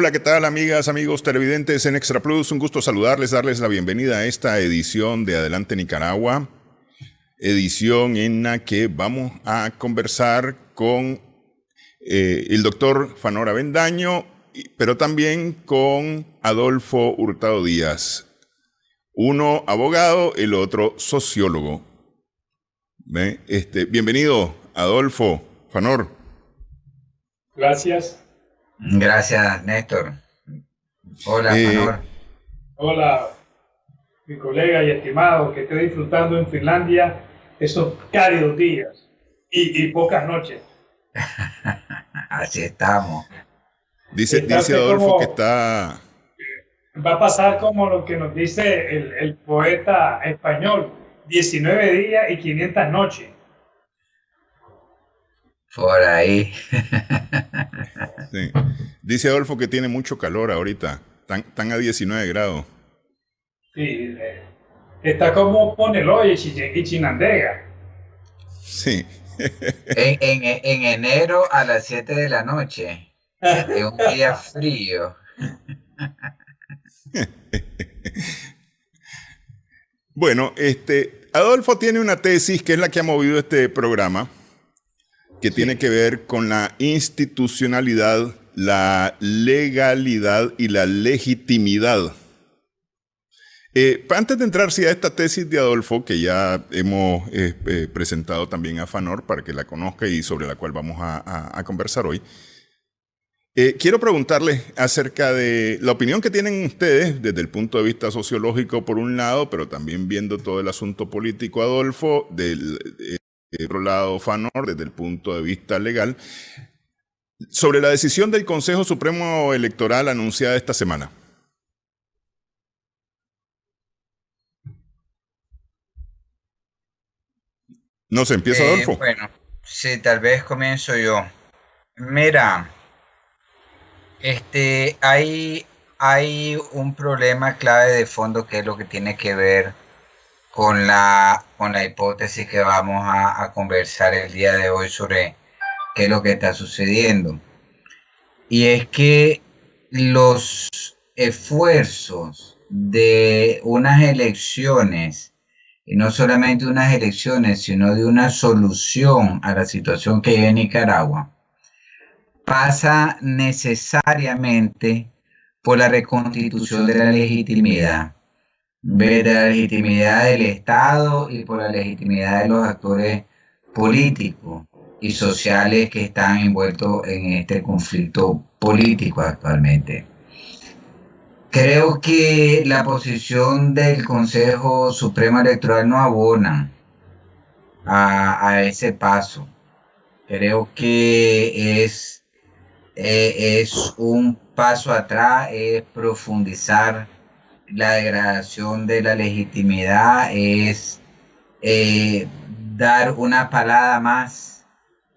Hola, ¿qué tal, amigas, amigos televidentes en Extra Plus? Un gusto saludarles, darles la bienvenida a esta edición de Adelante Nicaragua, edición en la que vamos a conversar con el doctor Fanor Avendaño, pero también con Adolfo Hurtado Díaz, uno abogado, el otro sociólogo. Bienvenido, Adolfo, Fanor. Gracias. Gracias, Néstor. Hola, Fanor. Hola, mi colega y estimado, que esté disfrutando en Finlandia esos cálidos días y pocas noches. Así estamos. Dice Adolfo que está... Va a pasar como lo que nos dice el poeta español, 19 días y 500 noches. Por ahí. Sí. Dice Adolfo que tiene mucho calor ahorita. Están a 19 grados. Sí, está como Ponelo y Chinandega. Sí. En enero a las 7 de la noche. Es un día frío. Bueno, Adolfo tiene una tesis que es la que ha movido este programa, que tiene que ver con la institucionalidad, la legalidad y la legitimidad. Antes de entrar a esta tesis de Adolfo, que ya hemos presentado también a Fanor para que la conozca y sobre la cual vamos a conversar hoy, quiero preguntarles acerca de la opinión que tienen ustedes desde el punto de vista sociológico por un lado, pero también viendo todo el asunto político, Adolfo, del otro lado, Fanor, desde el punto de vista legal, sobre la decisión del Consejo Supremo Electoral anunciada esta semana. No se empieza, Adolfo. Bueno, sí, tal vez comienzo yo. Mira, hay un problema clave de fondo que es lo que tiene que ver con la hipótesis que vamos a conversar el día de hoy sobre qué es lo que está sucediendo. Y es que los esfuerzos de unas elecciones, y no solamente unas elecciones, sino de una solución a la situación que hay en Nicaragua, pasa necesariamente por la reconstitución de la legitimidad. De la legitimidad del Estado y por la legitimidad de los actores políticos y sociales que están envueltos en este conflicto político actualmente. Creo que la posición del Consejo Supremo Electoral no abona a ese paso. Creo que es un paso atrás, es profundizar la degradación de la legitimidad, es dar una palada más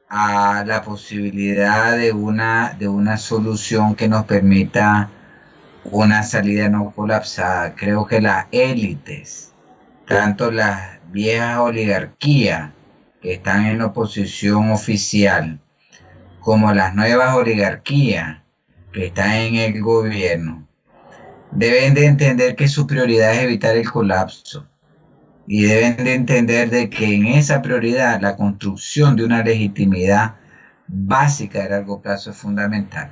a la posibilidad de una solución que nos permita una salida no colapsada. Creo que las élites, tanto las viejas oligarquías que están en oposición oficial, como las nuevas oligarquías que están en el gobierno, deben de entender que su prioridad es evitar el colapso y deben de entender de que en esa prioridad la construcción de una legitimidad básica de largo plazo es fundamental.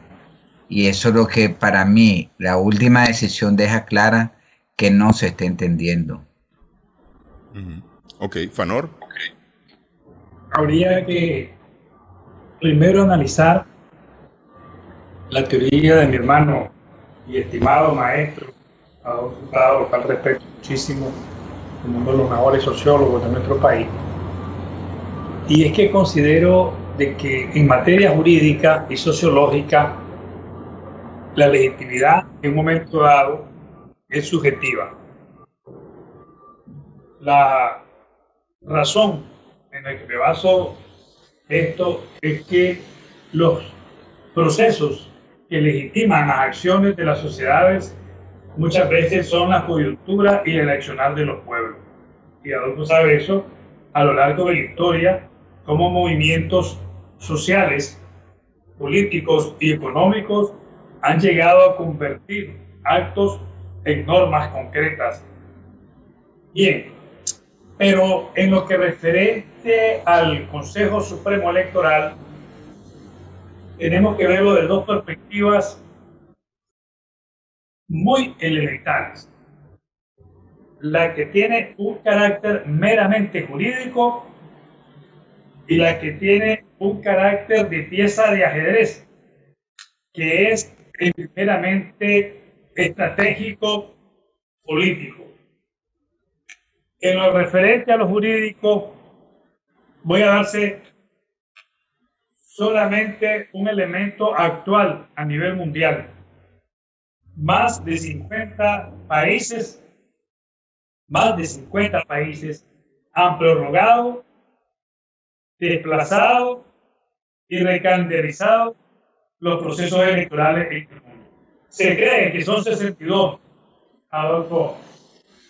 Y eso es lo que para mí la última decisión deja clara que no se está entendiendo. Ok, Fanor. Habría que primero analizar la teoría de mi hermano y estimado maestro Adolfo Hurtado, al respecto muchísimo, como uno de los mejores sociólogos de nuestro país. Y es que considero de que en materia jurídica y sociológica la legitimidad en un momento dado es subjetiva. La razón en la que me baso esto es que los procesos que legitiman las acciones de las sociedades muchas veces son la coyuntura y el accionar de los pueblos. Y Adolfo sabe eso a lo largo de la historia, como movimientos sociales, políticos y económicos han llegado a convertir actos en normas concretas. Bien, pero en lo que referente al Consejo Supremo Electoral, tenemos que verlo de dos perspectivas muy elementales. La que tiene un carácter meramente jurídico y la que tiene un carácter de pieza de ajedrez, que es meramente estratégico político. En lo referente a lo jurídico, voy a darse solamente un elemento actual a nivel mundial. Más de 50 países han prorrogado, desplazado y recalendarizado los procesos electorales en el mundo. Se cree que son 62, Adolfo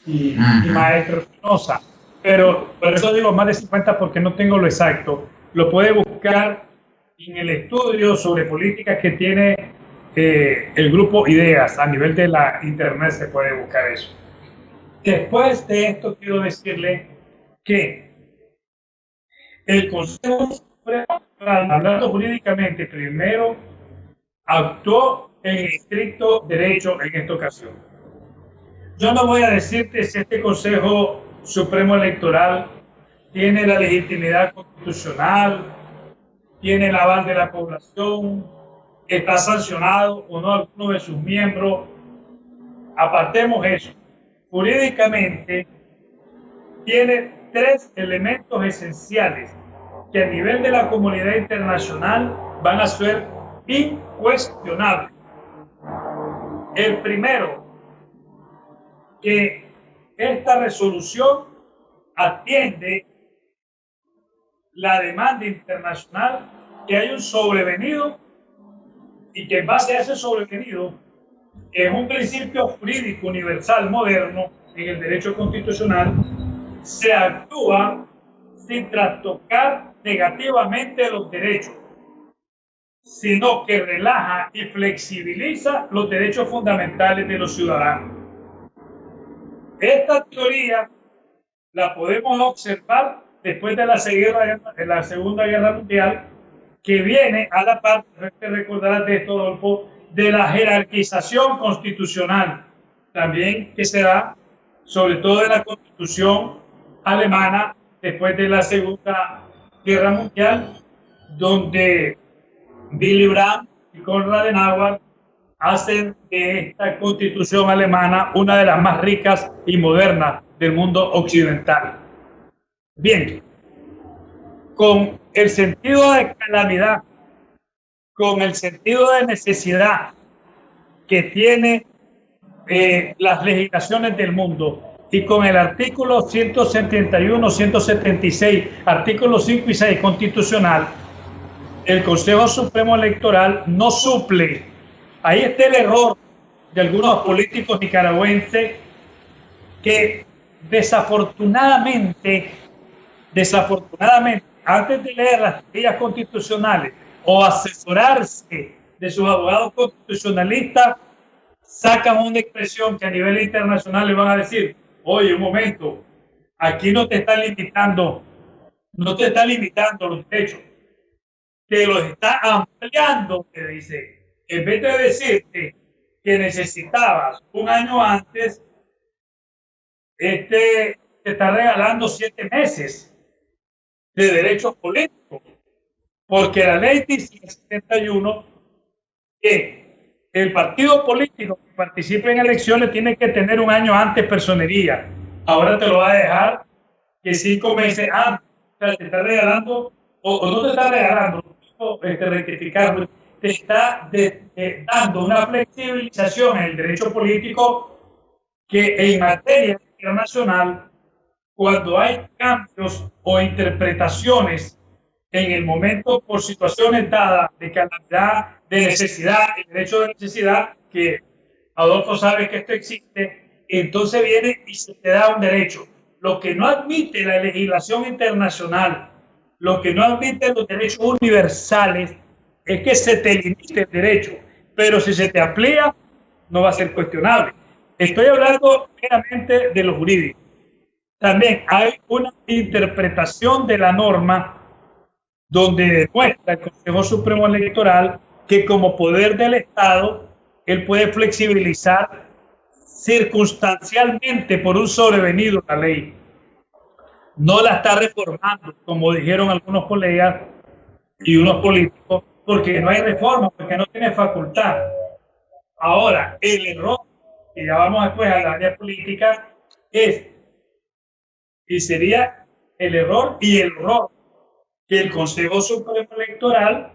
y Maestro Espinosa, pero por eso digo más de 50 porque no tengo lo exacto. Lo puede buscar en el estudio sobre políticas que tiene el grupo Ideas. A nivel de la internet se puede buscar eso. Después de esto quiero decirle que el Consejo Supremo, hablando jurídicamente, primero actuó en estricto derecho en esta ocasión. Yo no voy a decirte si este Consejo Supremo Electoral tiene la legitimidad constitucional, tiene el aval de la población, está sancionado o no alguno de sus miembros. Apartemos eso. Jurídicamente tiene tres elementos esenciales que a nivel de la comunidad internacional van a ser incuestionables. El primero, que esta resolución atiende la demanda internacional, que hay un sobrevenido y que en base a ese sobrevenido es un principio jurídico universal moderno en el derecho constitucional, se actúa sin trastocar negativamente los derechos, sino que relaja y flexibiliza los derechos fundamentales de los ciudadanos. Esta teoría la podemos observar después de la Segunda Guerra Mundial, que viene a la par, te recordarás de esto, Adolfo, de la jerarquización constitucional, también que se da sobre todo en la Constitución alemana después de la Segunda Guerra Mundial, donde Willy Brandt y Konrad Adenauer hacen de esta Constitución alemana una de las más ricas y modernas del mundo occidental. Bien, con el sentido de calamidad, con el sentido de necesidad que tiene las legislaciones del mundo, y con el artículo 171, 176, artículos 5 y 6 constitucional, el Consejo Supremo Electoral no suple. Ahí está el error de algunos políticos nicaragüenses que desafortunadamente, antes de leer las teorías constitucionales o asesorarse de sus abogados constitucionalistas, sacan una expresión que a nivel internacional le van a decir: oye, un momento, aquí no te están limitando los derechos, te los está ampliando, te dice. En vez de decirte que necesitabas un año antes, te está regalando 7 meses de derechos políticos, porque la ley dice en el 71 que el partido político que participe en elecciones tiene que tener un año antes personería. Ahora te lo va a dejar que 5 meses antes. O sea, te está regalando, o no te está regalando, rectificarlo, te está dando una flexibilización en el derecho político que en materia internacional, cuando hay cambios o interpretaciones en el momento por situaciones dadas de calamidad, de necesidad, el derecho de necesidad, que Adolfo sabe que esto existe, entonces viene y se te da un derecho. Lo que no admite la legislación internacional, lo que no admite los derechos universales, es que se te limite el derecho. pero si se te amplía, no va a ser cuestionable. Estoy hablando meramente de lo jurídico. También hay una interpretación de la norma donde demuestra el Consejo Supremo Electoral que como poder del Estado, él puede flexibilizar circunstancialmente por un sobrevenido la ley. No la está reformando, como dijeron algunos colegas y unos políticos, porque no hay reforma, porque no tiene facultad. Ahora, el error, y ya vamos después a la área política, es, y sería el error y el error, que el Consejo Supremo Electoral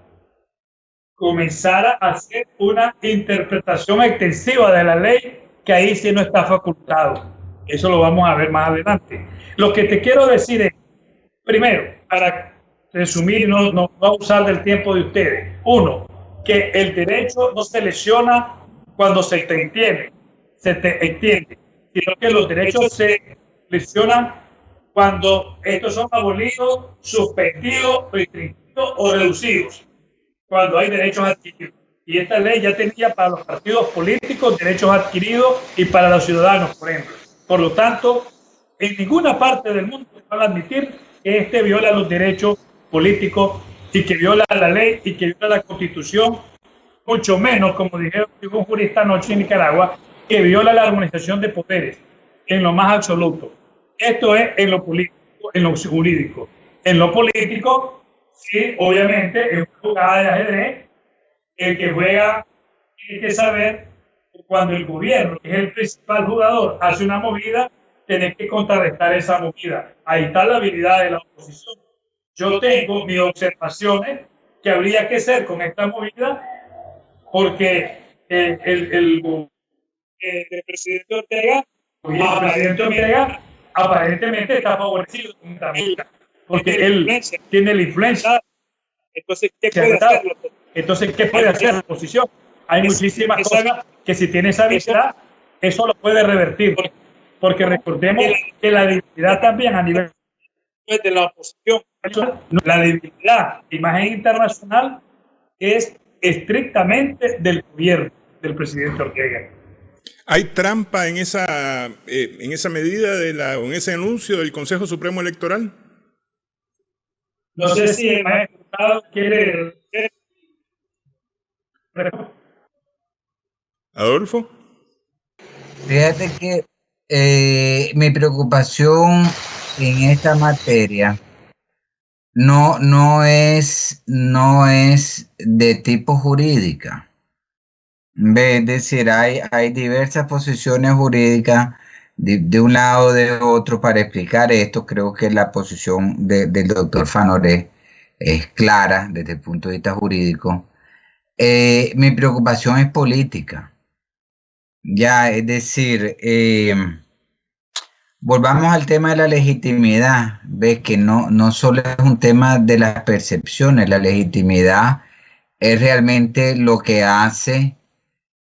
comenzara a hacer una interpretación extensiva de la ley, que ahí sí no está facultado. Eso lo vamos a ver más adelante. Lo que te quiero decir es, primero, para resumir y no abusar del tiempo de ustedes. Uno, que el derecho no se lesiona cuando se te entiende, sino que los derechos se lesionan cuando estos son abolidos, suspendidos, restringidos o reducidos, cuando hay derechos adquiridos. Y esta ley ya tenía para los partidos políticos derechos adquiridos y para los ciudadanos, por ejemplo. Por lo tanto, en ninguna parte del mundo se van a admitir que este viola los derechos políticos y que viola la ley y que viola la Constitución, mucho menos, como dijeron un jurista anoche en Nicaragua, que viola la armonización de poderes en lo más absoluto. Esto es en lo político, en lo jurídico. En lo político, sí, obviamente, es una jugada de ajedrez. El que juega tiene que saber que cuando el gobierno, que es el principal jugador, hace una movida, tiene que contrarrestar esa movida. Ahí está la habilidad de la oposición. Yo tengo mis observaciones que habría que hacer con esta movida, porque el presidente Ortega, aparentemente está favorecido con esta medida, porque él tiene la influencia. Entonces, ¿qué puede hacer la oposición? Hay muchísimas cosas que si tiene esa habilidad, eso lo puede revertir. Porque recordemos que la debilidad también a nivel de la oposición, la debilidad de imagen internacional es estrictamente del gobierno del presidente Ortega. ¿Hay trampa en esa medida en ese anuncio del Consejo Supremo Electoral? No sé si el maestro quiere... Adolfo. Fíjate que mi preocupación en esta materia no es de tipo jurídica. Es decir, hay diversas posiciones jurídicas de un lado o de otro para explicar esto. Creo que la posición del doctor Fanoré es clara desde el punto de vista jurídico. Mi preocupación es política. Ya, es decir, volvamos al tema de la legitimidad. Ves que no solo es un tema de las percepciones, la legitimidad es realmente lo que hace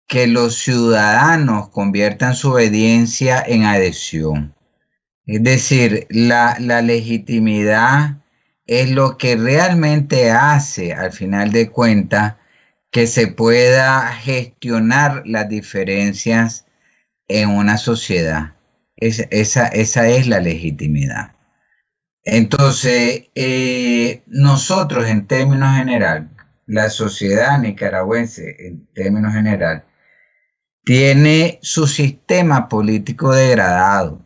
que los ciudadanos conviertan su obediencia en adhesión. Es decir, la legitimidad es lo que realmente hace, al final de cuentas, que se pueda gestionar las diferencias en una sociedad. Esa es la legitimidad. Entonces, nosotros en términos general, la sociedad nicaragüense en términos general, tiene su sistema político degradado.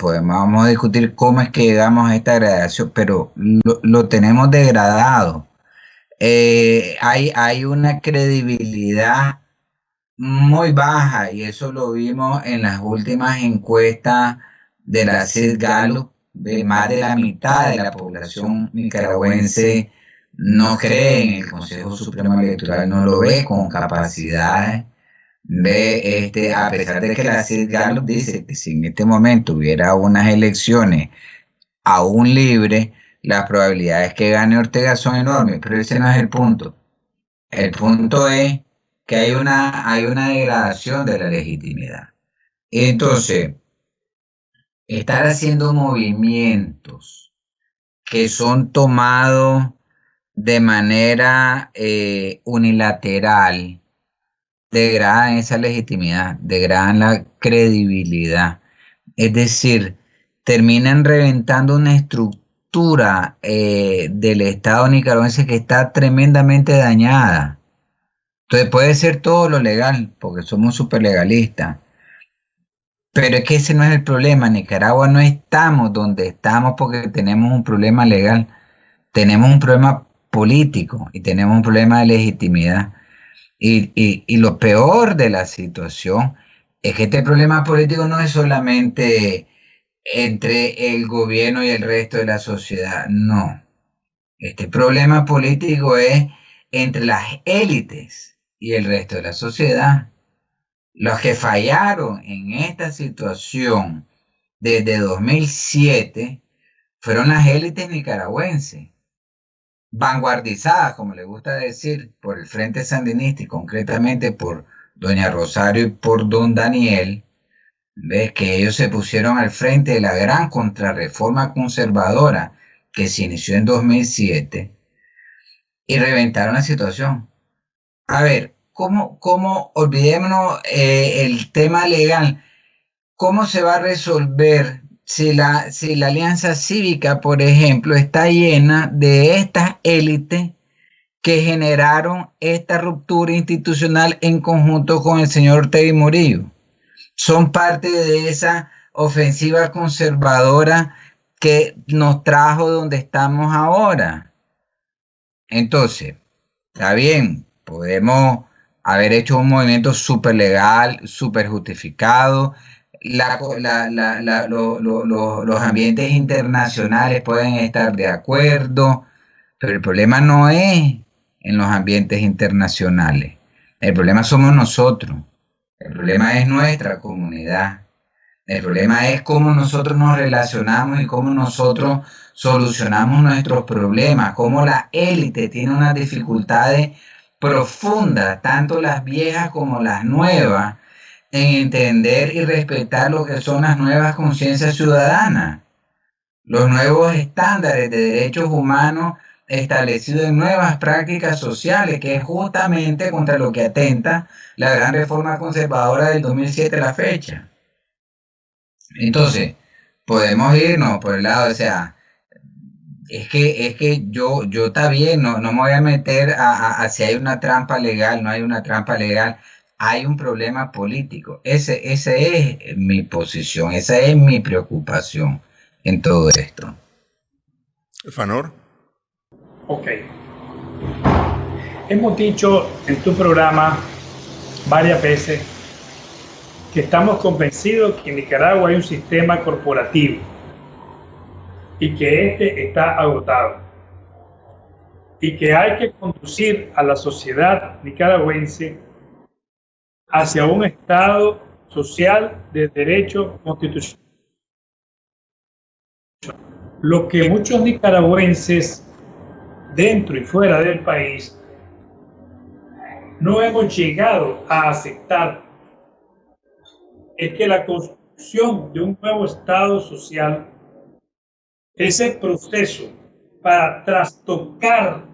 Pues vamos a discutir cómo es que llegamos a esta degradación, pero lo tenemos degradado. Hay una credibilidad muy baja, y eso lo vimos en las últimas encuestas de la CID Gallup. Más de la mitad de la población nicaragüense no cree en el Consejo Supremo Electoral, no lo ve con capacidades. A pesar de que la CID Gallup dice que si en este momento hubiera unas elecciones aún libres, las probabilidades que gane Ortega son enormes, pero ese no es el punto. El punto es que hay una degradación de la legitimidad. Entonces, estar haciendo movimientos que son tomados de manera unilateral, degradan esa legitimidad, degradan la credibilidad. Es decir, terminan reventando una estructura del Estado nicaragüense que está tremendamente dañada. Entonces puede ser todo lo legal, porque somos súper legalistas. Pero es que ese no es el problema. En Nicaragua no estamos donde estamos porque tenemos un problema legal. Tenemos un problema político y tenemos un problema de legitimidad. Y lo peor de la situación es que este problema político no es solamente entre el gobierno y el resto de la sociedad, no. Este problema político es entre las élites y el resto de la sociedad. Los que fallaron en esta situación desde 2007 fueron las élites nicaragüenses, vanguardizadas, como le gusta decir, por el Frente Sandinista y concretamente por doña Rosario y por don Daniel. Ves que ellos se pusieron al frente de la gran contrarreforma conservadora que se inició en 2007 y reventaron la situación. A ver, ¿cómo olvidémonos el tema legal? ¿Cómo se va a resolver si la Alianza Cívica, por ejemplo, está llena de estas élites que generaron esta ruptura institucional en conjunto con el señor Ortega y Murillo? Son parte de esa ofensiva conservadora que nos trajo donde estamos ahora. Entonces, está bien, podemos haber hecho un movimiento súper legal, súper justificado. Los ambientes internacionales pueden estar de acuerdo, pero el problema no es en los ambientes internacionales. El problema somos nosotros. El problema es nuestra comunidad. El problema es cómo nosotros nos relacionamos y cómo nosotros solucionamos nuestros problemas, cómo la élite tiene unas dificultades profundas, tanto las viejas como las nuevas, en entender y respetar lo que son las nuevas conciencias ciudadanas, los nuevos estándares de derechos humanos establecidos en nuevas prácticas sociales, que es justamente contra lo que atenta la gran reforma conservadora del 2007 a la fecha. Entonces, podemos irnos por el lado, o sea, es que yo está bien, no me voy a meter a si hay una trampa legal, no hay una trampa legal, hay un problema político. Esa es mi posición, esa es mi preocupación en todo esto. Fanor. Ok. Hemos dicho en tu programa varias veces que estamos convencidos que en Nicaragua hay un sistema corporativo y que este está agotado y que hay que conducir a la sociedad nicaragüense hacia un Estado social de derecho constitucional. Lo que muchos nicaragüenses dentro y fuera del país no hemos llegado a aceptar es que la construcción de un nuevo Estado social es el proceso para trastocar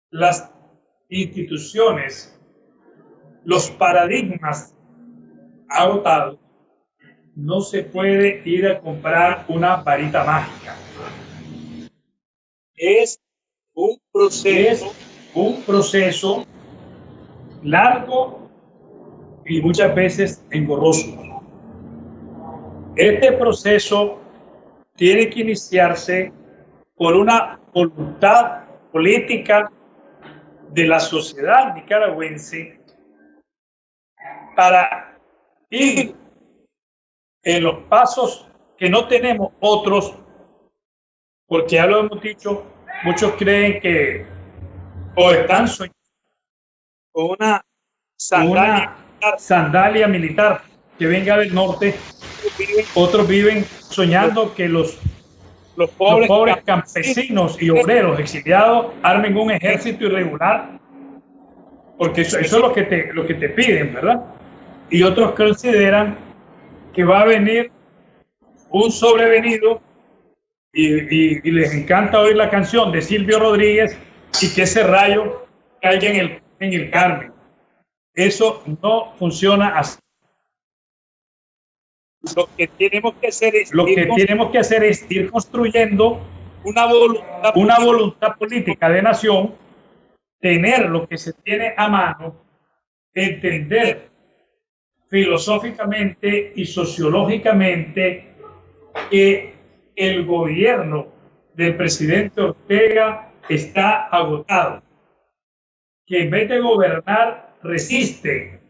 las instituciones, los paradigmas agotados. No se puede ir a comprar una varita mágica. Es un proceso largo y muchas veces engorroso. Este proceso tiene que iniciarse por una voluntad política de la sociedad nicaragüense para ir en los pasos que no tenemos otros, porque ya lo hemos dicho, muchos creen que o están soñando con una sandalia militar que venga del norte, otros viven soñando que los pobres campesinos y obreros exiliados armen un ejército irregular, porque eso es lo que te piden, ¿verdad? Y otros consideran que va a venir un sobrevenido y les encanta oír la canción de Silvio Rodríguez, y que ese rayo caiga en el Carmen. Eso no funciona así. Lo que tenemos que hacer es ir construyendo una voluntad política de nación, tener lo que se tiene a mano, entender filosóficamente y sociológicamente que el gobierno del presidente Ortega está agotado, que en vez de gobernar resiste,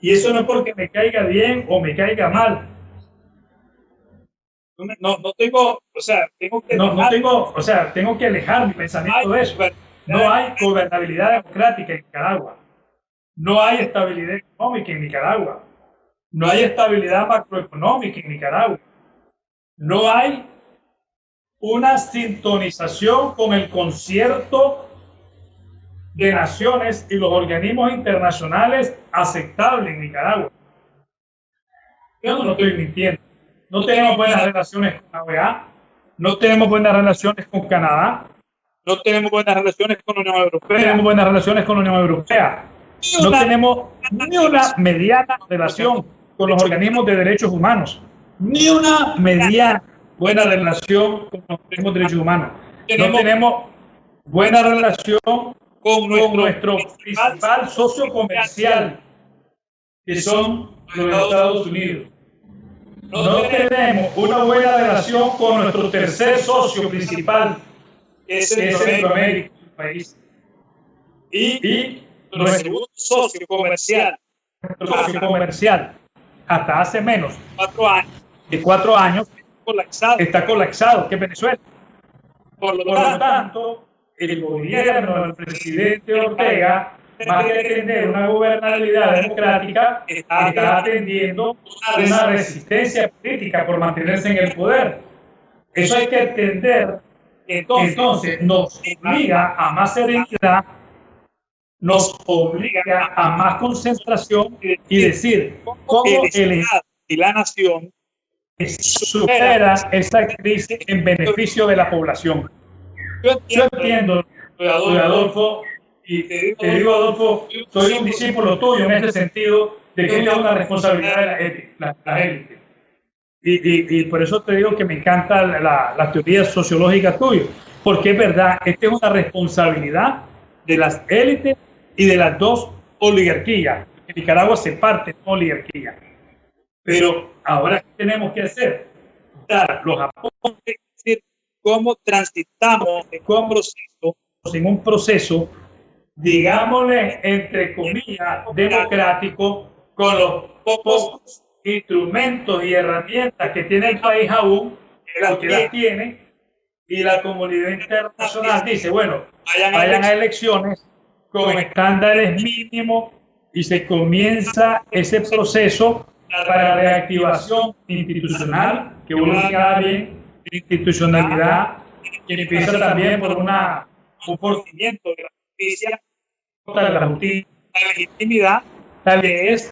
y eso no es porque me caiga bien o me caiga mal. Tengo que alejar mi pensamiento de eso. No hay gobernabilidad democrática en Nicaragua. No hay estabilidad económica en Nicaragua. No hay estabilidad macroeconómica en Nicaragua. No hay una sintonización con el concierto de naciones y los organismos internacionales aceptable en Nicaragua. Yo no estoy mintiendo. No tenemos buenas relaciones con la OEA, no tenemos buenas relaciones con Canadá, no tenemos buenas relaciones con la Unión Europea. No tenemos buenas relaciones con la Unión Europea. No tenemos ni una mediana relación con los organismos de derechos humanos. Ni una mediana buena relación con los organismos de derechos humanos. No tenemos buena relación con nuestro principal socio comercial, que son los Estados Unidos. No tenemos una buena relación con nuestro tercer socio principal, que es Centroamérica, el país. Y nuestro socio comercial, hasta hace menos 4 años, de 4 años, está colapsado, que es Venezuela. Por lo tanto, el gobierno del presidente Ortega, más que tener una gobernabilidad democrática, está atendiendo una resistencia política por mantenerse en el poder. Eso hay que entender. Entonces nos obliga a más serenidad, nos obliga a más concentración y decir cómo el Estado y la nación supera esa crisis en beneficio de la población. Yo entiendo, Adolfo, y te digo, Adolfo, soy un discípulo tuyo en este sentido de que es una responsabilidad de la élite. Y por eso te digo que me encanta la teoría sociológica tuya, porque es verdad, esta es una responsabilidad de las élites y de las dos oligarquías. En Nicaragua se parte de oligarquía. Pero ahora, ¿qué tenemos que hacer? Dar los aportes, decir cómo transitamos en un proceso, digámosle, entre comillas, democrático, con los pocos instrumentos y herramientas que tiene el país aún, que las tiene, y la comunidad internacional dice, bueno, vayan a elecciones con estándares mínimos y se comienza ese proceso para reactivación institucional, que uno diga bien, institucionalidad, que empieza también por un fortalecimiento de la justicia, la legitimidad, que es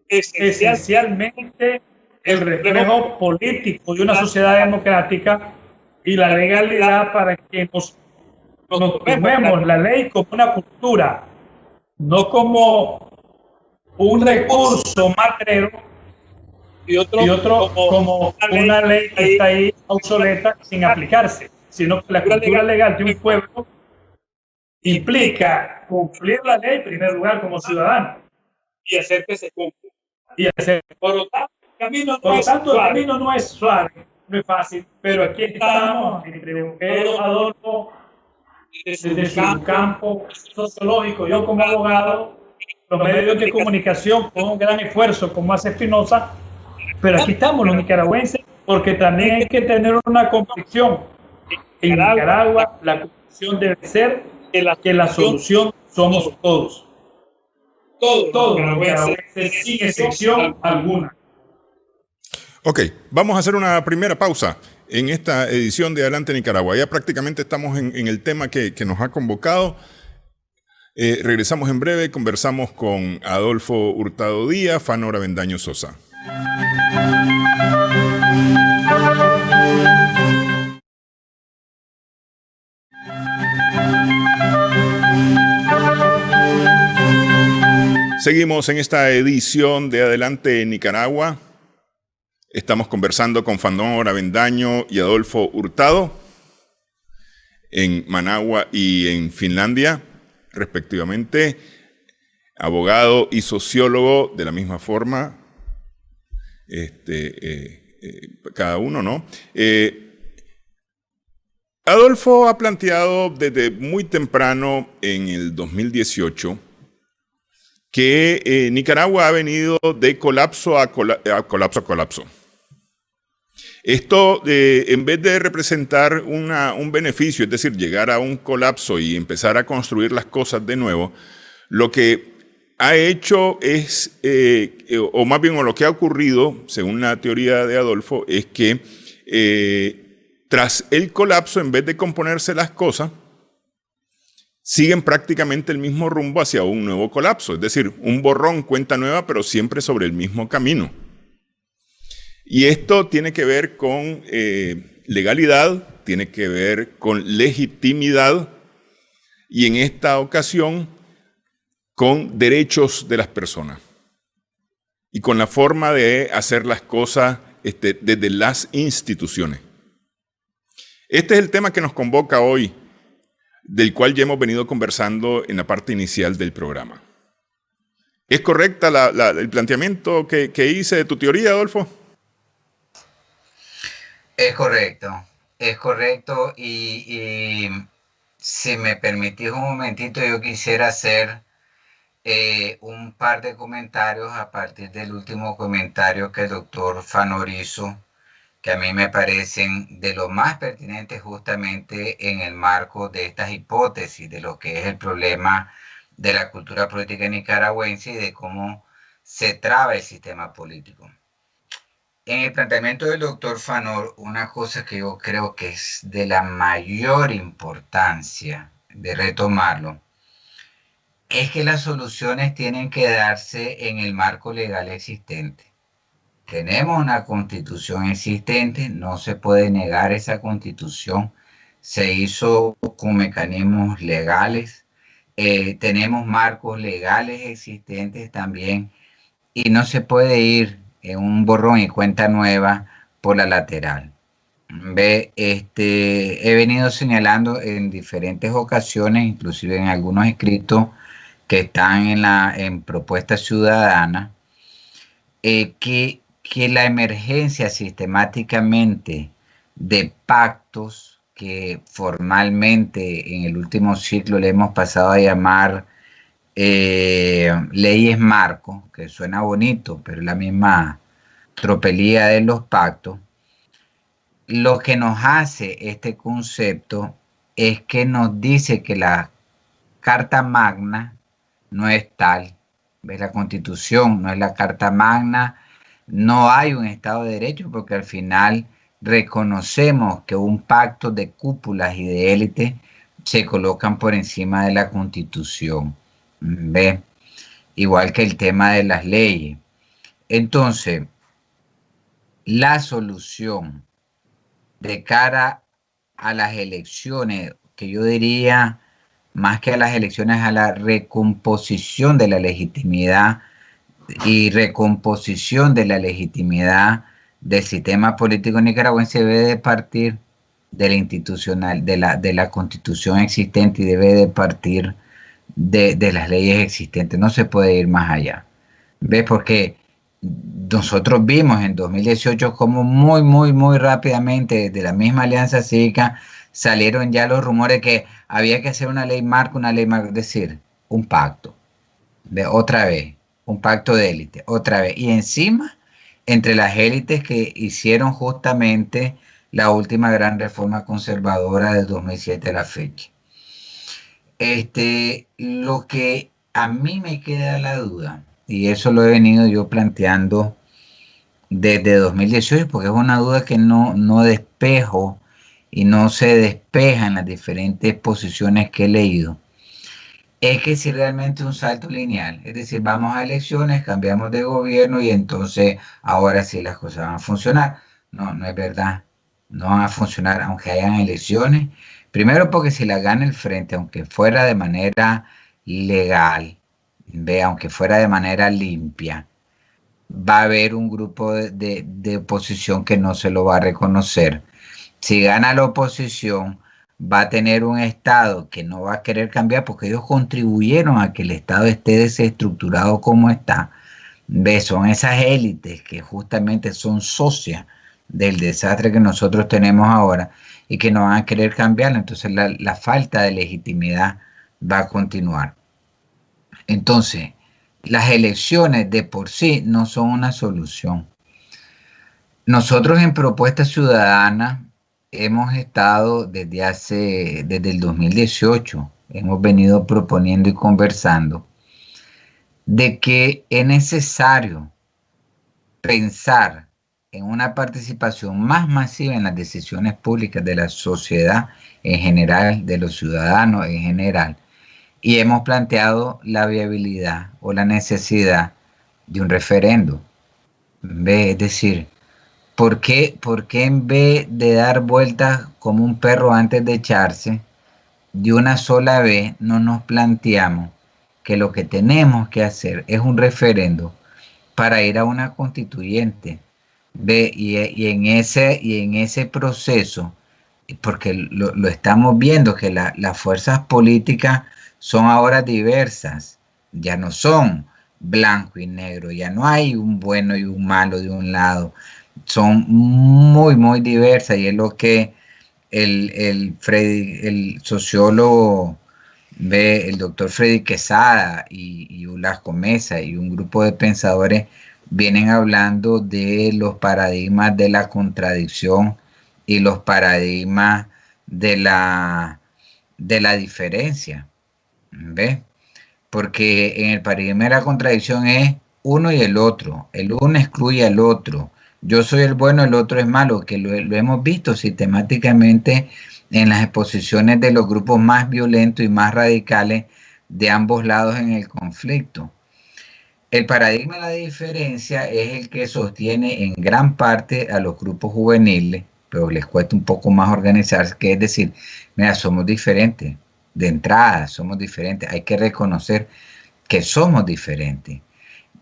esencialmente el reflejo político de una sociedad democrática, y la legalidad para que nos tomemos la ley como una cultura, no como un recurso matrero y otro como una ley que está ahí obsoleta sin aplicarse, sino que la cultura legal de un pueblo implica cumplir la ley en primer lugar como ciudadano y hacer que se cumpla. Por lo tanto, el camino no es suave, no es fácil, pero aquí estamos entre Adolfo, desde su campo sociológico, yo como abogado, los medios de comunicación con un gran esfuerzo como hace Espinosa, pero aquí estamos los nicaragüenses, porque también hay que tener una convicción. En Nicaragua la convicción debe ser que la solución somos todos. Todos los nicaragüenses, sin excepción alguna. Ok, vamos a hacer una primera pausa en esta edición de Adelante Nicaragua. Ya prácticamente estamos en el tema que nos ha convocado. Regresamos en breve, conversamos con Adolfo Hurtado Díaz, Fanor Avendaño Sosa. Seguimos en esta edición de Adelante Nicaragua. Estamos conversando con Fanor Avendaño y Adolfo Hurtado en Managua y en Finlandia, respectivamente. Abogado y sociólogo de la misma forma, cada uno, ¿no? Adolfo ha planteado desde muy temprano en el 2018 que Nicaragua ha venido de colapso a colapso. Esto, en vez de representar un beneficio, es decir, llegar a un colapso y empezar a construir las cosas de nuevo, lo que ha hecho es, o más bien lo que ha ocurrido, según la teoría de Adolfo, es que tras el colapso, en vez de componerse las cosas, siguen prácticamente el mismo rumbo hacia un nuevo colapso. Es decir, un borrón, cuenta nueva, pero siempre sobre el mismo camino. Y esto tiene que ver con legalidad, tiene que ver con legitimidad y en esta ocasión con derechos de las personas y con la forma de hacer las cosas desde las instituciones. Este es el tema que nos convoca hoy, del cual ya hemos venido conversando en la parte inicial del programa. ¿Es correcta el planteamiento que hice de tu teoría, Adolfo? Es correcto y si me permitís un momentito, yo quisiera hacer un par de comentarios a partir del último comentario que el doctor Fanor hizo, que a mí me parecen de lo más pertinentes justamente en el marco de estas hipótesis de lo que es el problema de la cultura política nicaragüense y de cómo se traba el sistema político. En el planteamiento del doctor Fanor, una cosa que yo creo que es de la mayor importancia de retomarlo, es que las soluciones tienen que darse en el marco legal existente. Tenemos una constitución existente, no se puede negar esa constitución, se hizo con mecanismos legales, tenemos marcos legales existentes también y no se puede ir en un borrón y cuenta nueva por la lateral. He venido señalando en diferentes ocasiones, inclusive en algunos escritos que están en propuesta ciudadana, que la emergencia sistemáticamente de pactos que formalmente en el último ciclo le hemos pasado a llamar leyes marco, que suena bonito, pero la misma tropelía de los pactos, lo que nos hace este concepto es que nos dice que la Carta Magna no es tal, ¿ves? La Constitución no es la Carta Magna, no hay un Estado de Derecho porque al final reconocemos que un pacto de cúpulas y de élite se colocan por encima de la Constitución, ¿ves? Igual que el tema de las leyes. Entonces, la solución de cara a las elecciones, que yo diría más que a las elecciones, a la recomposición de la legitimidad y recomposición de la legitimidad del sistema político nicaragüense debe de partir de la institucional, de la constitución existente y debe de partir de las leyes existentes. No se puede ir más allá. ¿Ves? Porque nosotros vimos en 2018 como muy rápidamente desde la misma Alianza Cívica salieron ya los rumores que había que hacer una ley marco, es decir, un pacto. Otra vez, un pacto de élite, otra vez. Y encima, entre las élites que hicieron justamente la última gran reforma conservadora del 2007 a la fecha. Lo que a mí me queda la duda, y eso lo he venido yo planteando desde 2018, porque es una duda que no despejo y no se despeja en las diferentes posiciones que he leído, es que si realmente un salto lineal, es decir, vamos a elecciones, cambiamos de gobierno y entonces ahora sí las cosas van a funcionar. No es verdad, no van a funcionar aunque hayan elecciones. Primero porque si la gana el frente, aunque fuera de manera legal, ve, aunque fuera de manera limpia, va a haber un grupo de oposición que no se lo va a reconocer. Si gana la oposición, va a tener un Estado que no va a querer cambiar porque ellos contribuyeron a que el Estado esté desestructurado como está. ¿Ve? Son esas élites que justamente son socias del desastre que nosotros tenemos ahora y que no van a querer cambiarlo. Entonces la falta de legitimidad va a continuar. Entonces, las elecciones de por sí no son una solución. Nosotros en Propuesta Ciudadana hemos estado desde el 2018, hemos venido proponiendo y conversando de que es necesario pensar en una participación más masiva en las decisiones públicas de la sociedad en general, de los ciudadanos en general, y hemos planteado la viabilidad o la necesidad de un referendo. Es decir, ¿por qué en vez de dar vueltas como un perro antes de echarse, de una sola vez no nos planteamos que lo que tenemos que hacer es un referendo para ir a una constituyente? Y en ese proceso, porque lo estamos viendo, que las fuerzas políticas son ahora diversas, ya no son blanco y negro, ya no hay un bueno y un malo de un lado, son muy, muy diversas, y es lo que el sociólogo, el doctor Freddy Quesada y Ulasco Mesa y un grupo de pensadores vienen hablando de los paradigmas de la contradicción y los paradigmas de la diferencia. ¿Ves? Porque en el paradigma de la contradicción es uno y el otro. El uno excluye al otro. Yo soy el bueno, el otro es malo, que lo hemos visto sistemáticamente en las exposiciones de los grupos más violentos y más radicales de ambos lados en el conflicto. El paradigma de la diferencia es el que sostiene en gran parte a los grupos juveniles, pero les cuesta un poco más organizarse, que es decir, mira, somos diferentes, de entrada somos diferentes, hay que reconocer que somos diferentes.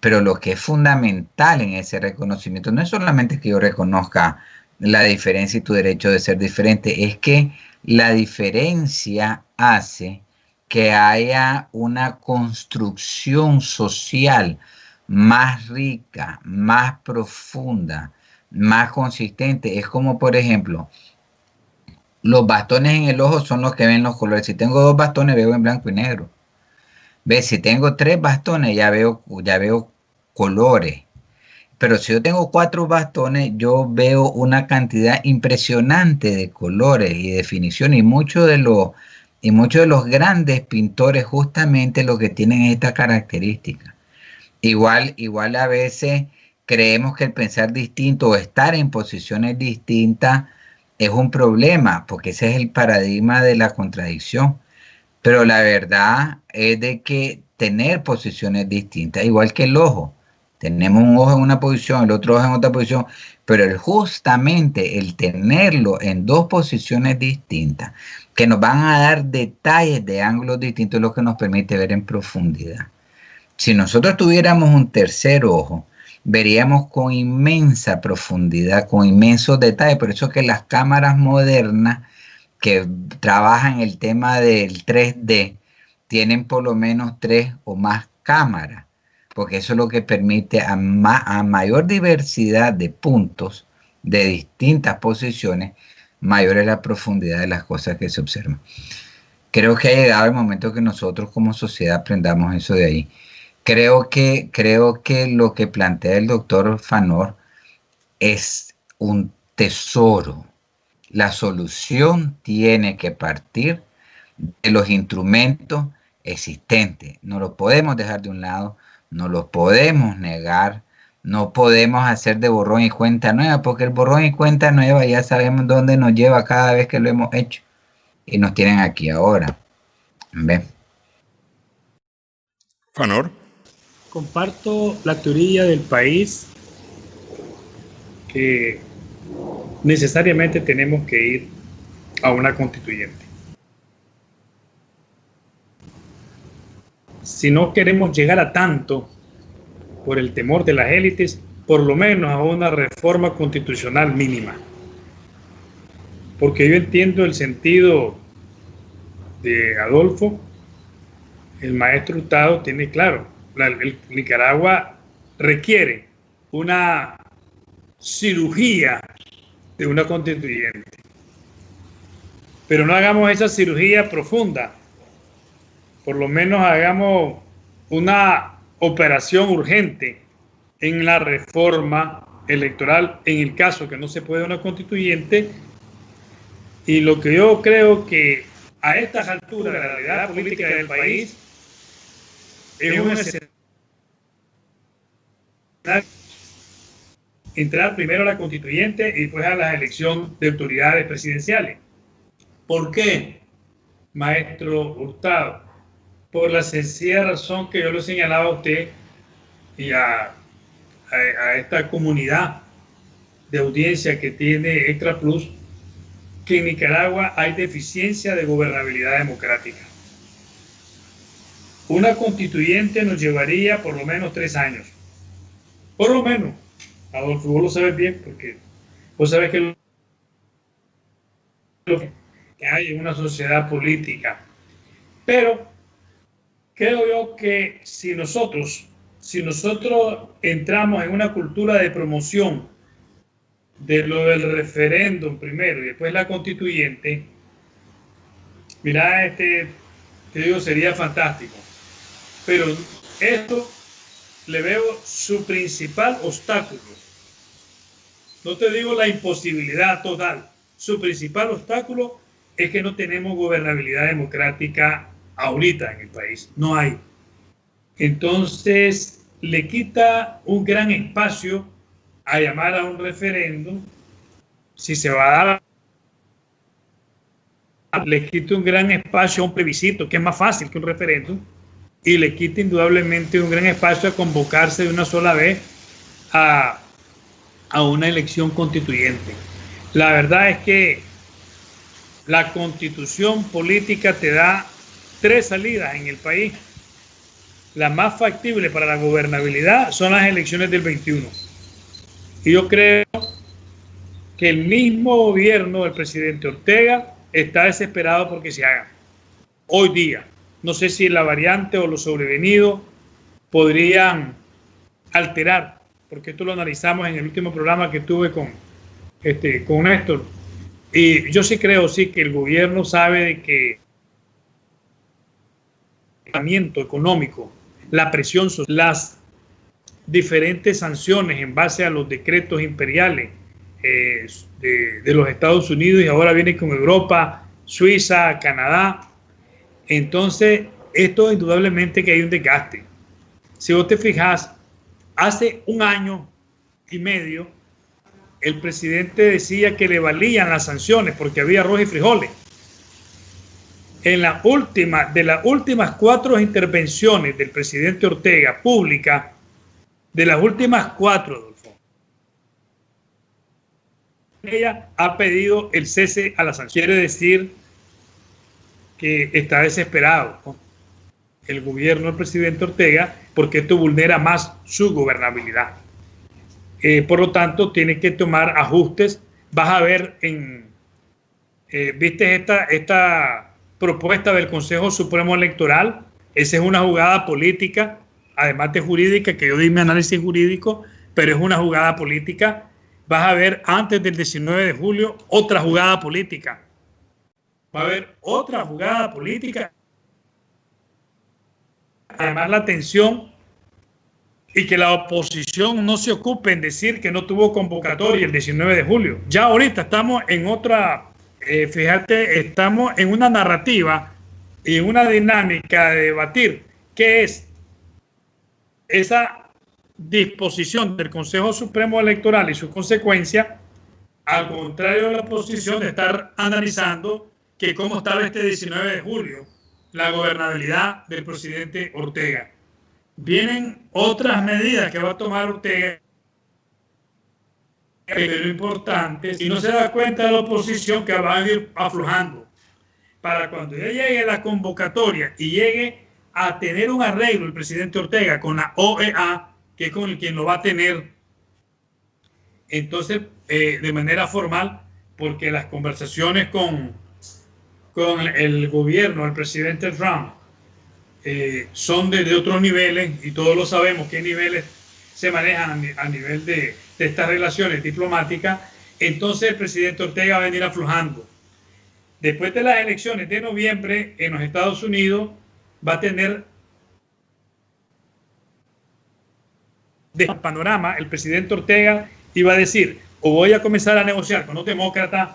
Pero lo que es fundamental en ese reconocimiento no es solamente que yo reconozca la diferencia y tu derecho de ser diferente, es que la diferencia hace que haya una construcción social más rica, más profunda, más consistente. Es como, por ejemplo, los bastones en el ojo son los que ven los colores. Si tengo 2 bastones, veo en blanco y negro. ¿Ves? Si tengo 3 bastones, ya veo colores. Pero si yo tengo 4 bastones, yo veo una cantidad impresionante de colores y definiciones. Y muchos de los grandes pintores justamente lo que tienen es esta característica. Igual a veces creemos que el pensar distinto o estar en posiciones distintas es un problema, porque ese es el paradigma de la contradicción. Pero la verdad es de que tener posiciones distintas, igual que el ojo. Tenemos un ojo en una posición, el otro ojo en otra posición, pero justamente el tenerlo en 2 posiciones distintas, que nos van a dar detalles de ángulos distintos, es lo que nos permite ver en profundidad. Si nosotros tuviéramos un tercer ojo, veríamos con inmensa profundidad, con inmensos detalles. Por eso que las cámaras modernas que trabajan el tema del 3D tienen por lo menos 3 o más cámaras, porque eso es lo que permite a mayor diversidad de puntos de distintas posiciones, mayor es la profundidad de las cosas que se observan. Creo que ha llegado el momento que nosotros como sociedad aprendamos eso de ahí. Creo que lo que plantea el doctor Fanor es un tesoro. La solución tiene que partir de los instrumentos existentes. No los podemos dejar de un lado, no los podemos negar, no podemos hacer de borrón y cuenta nueva, porque el borrón y cuenta nueva ya sabemos dónde nos lleva cada vez que lo hemos hecho. Y nos tienen aquí ahora. ¿Ven? Fanor. Comparto la teoría del país que necesariamente tenemos que ir a una constituyente. si no queremos llegar a tanto por el temor de las élites, por lo menos a una reforma constitucional mínima. Porque yo entiendo el sentido de Adolfo. El maestro Hurtado tiene claro, Nicaragua requiere una cirugía de una constituyente. Pero no hagamos esa cirugía profunda. Por lo menos hagamos una operación urgente en la reforma electoral, en el caso que no se pueda una constituyente. Y lo que yo creo que a estas alturas de la realidad política del país es un escenario entrar primero a la constituyente y después a la elección de autoridades presidenciales. ¿Por qué, maestro Hurtado? Por la sencilla razón que yo lo señalaba a usted y a esta comunidad de audiencia que tiene Extra Plus, que en Nicaragua hay deficiencia de gobernabilidad democrática. Una constituyente nos llevaría por lo menos 3 años. Por lo menos. Adolfo, vos lo sabes bien, porque vos sabés que lo que hay en una sociedad política. Pero creo yo que si nosotros entramos en una cultura de promoción de lo del referéndum primero y después la constituyente, mira, te digo, sería fantástico. Pero esto le veo su principal obstáculo. No te digo la imposibilidad total. Su principal obstáculo es que no tenemos gobernabilidad democrática ahorita en el país. No hay. Entonces, le quita un gran espacio a llamar a un referéndum. Si se va a dar, le quita un gran espacio a un plebiscito, que es más fácil que un referéndum, y le quita indudablemente un gran espacio a convocarse de una sola vez a una elección constituyente. La verdad es que la constitución política te da 3 salidas en el país. La más factible para la gobernabilidad son las elecciones del 21. Y yo creo que el mismo gobierno del presidente Ortega está desesperado porque se haga. Hoy día, no sé si la variante o los sobrevenidos podrían alterar, porque esto lo analizamos en el último programa que tuve con Néstor. Y yo sí creo que el gobierno sabe de que el tratamiento económico, la presión social, las diferentes sanciones en base a los decretos imperiales de los Estados Unidos, y ahora viene con Europa, Suiza, Canadá. Entonces, esto indudablemente que hay un desgaste. Si vos te fijas, hace 1 año y medio, el presidente decía que le valían las sanciones porque había arroz y frijoles. De las últimas 4 intervenciones del presidente Ortega pública, de las últimas 4, Adolfo, ella ha pedido el cese a la sanción. Quiere decir que está desesperado, ¿no?, el gobierno del presidente Ortega, porque esto vulnera más su gobernabilidad. Por lo tanto, tiene que tomar ajustes. Vas a ver ¿viste esta propuesta del Consejo Supremo Electoral? Esa es una jugada política, además de jurídica, que yo di mi análisis jurídico, pero es una jugada política. Vas a ver antes del 19 de julio otra jugada política. Va a haber otra jugada política. Además, la tensión y que la oposición no se ocupe en decir que no tuvo convocatoria el 19 de julio. Ya ahorita estamos en otra, fíjate, estamos en una narrativa y una dinámica de debatir qué es esa disposición del Consejo Supremo Electoral y su consecuencia, al contrario de la oposición de estar analizando que cómo estaba este 19 de julio la gobernabilidad del presidente Ortega. Vienen otras medidas que va a tomar Ortega, pero lo importante, si no se da cuenta de la oposición, que van a ir aflojando para cuando ya llegue la convocatoria y llegue a tener un arreglo el presidente Ortega con la OEA, que es con el quien lo va a tener entonces de manera formal, porque las conversaciones con el gobierno, el presidente Trump, son de otros niveles, y todos lo sabemos qué niveles se manejan a nivel de estas relaciones diplomáticas. Entonces el presidente Ortega va a venir aflojando. Después de las elecciones de noviembre en los Estados Unidos, va a tener de panorama el presidente Ortega y va a decir: o voy a comenzar a negociar con los demócratas,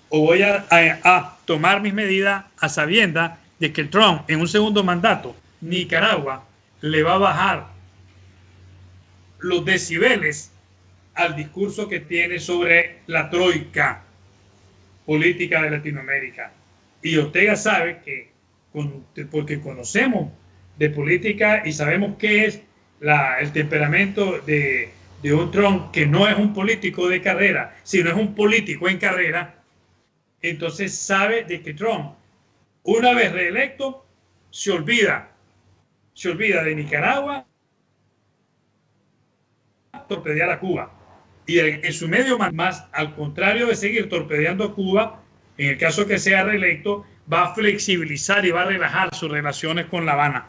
o voy a tomar mis medidas a sabiendas de que Trump en un segundo mandato, Nicaragua, le va a bajar los decibeles al discurso que tiene sobre la troika política de Latinoamérica. Y Ortega sabe que, porque conocemos de política y sabemos qué es el temperamento de un Trump, que no es un político de carrera, sino es un político en carrera. Entonces sabe de que Trump, una vez reelecto, se olvida de Nicaragua, torpedear a Cuba. Y en su medio más, al contrario de seguir torpedeando a Cuba, en el caso que sea reelecto, va a flexibilizar y va a relajar sus relaciones con La Habana,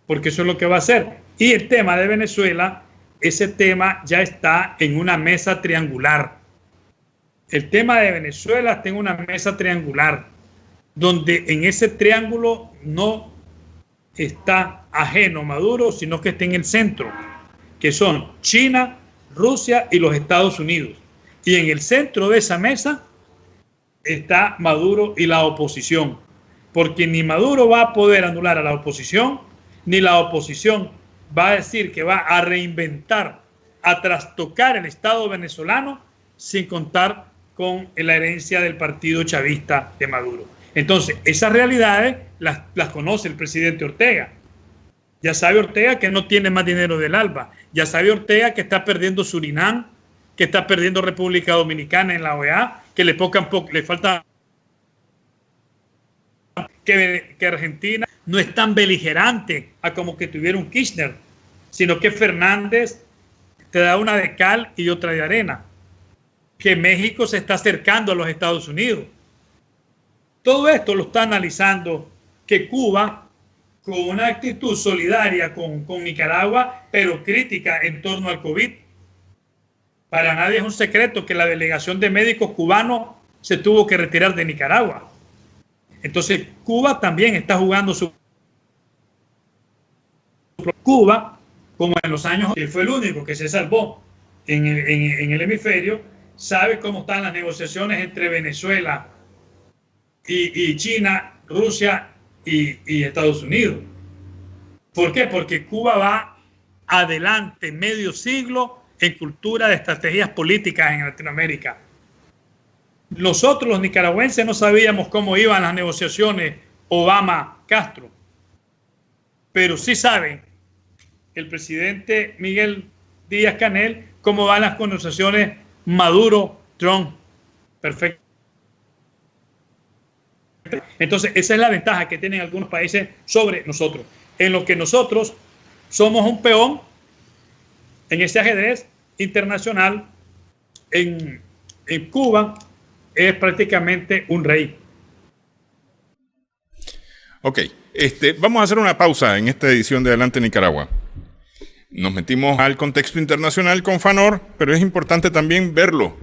porque eso es lo que va a hacer. Y el tema de Venezuela, ese tema ya está en una mesa triangular. El tema de Venezuela está en una mesa triangular, donde en ese triángulo no está ajeno Maduro, sino que está en el centro, que son China, Rusia y los Estados Unidos. Y en el centro de esa mesa está Maduro y la oposición, porque ni Maduro va a poder anular a la oposición, ni la oposición va a decir que va a reinventar, a trastocar el Estado venezolano sin contar con la herencia del partido chavista de Maduro. Entonces, esas realidades las conoce el presidente Ortega. Ya sabe Ortega que no tiene más dinero del ALBA. Ya sabe Ortega que está perdiendo Surinam, que está perdiendo República Dominicana en la OEA, que le falta, que Argentina no es tan beligerante a como que tuvieron Kirchner, sino que Fernández te da una de cal y otra de arena, que México se está acercando a los Estados Unidos. Todo esto lo está analizando, que Cuba, con una actitud solidaria con Nicaragua, pero crítica en torno al COVID. Para nadie es un secreto que la delegación de médicos cubanos se tuvo que retirar de Nicaragua. Entonces, Cuba también está jugando su... Cuba, como en los años, él fue el único que se salvó en el hemisferio, sabe cómo están las negociaciones entre Venezuela y China, Rusia y Estados Unidos. ¿Por qué? Porque Cuba va adelante medio siglo en cultura de estrategias políticas en Latinoamérica. Nosotros los nicaragüenses no sabíamos cómo iban las negociaciones Obama-Castro, pero sí saben el presidente Miguel Díaz-Canel cómo van las conversaciones Maduro-Trump. Perfecto. Entonces, esa es la ventaja que tienen algunos países sobre nosotros, en lo que nosotros somos un peón en ese ajedrez internacional. En Cuba es prácticamente un rey. Ok, vamos a hacer una pausa en esta edición de Adelante Nicaragua. Nos metimos al contexto internacional con FANOR, pero es importante también verlo.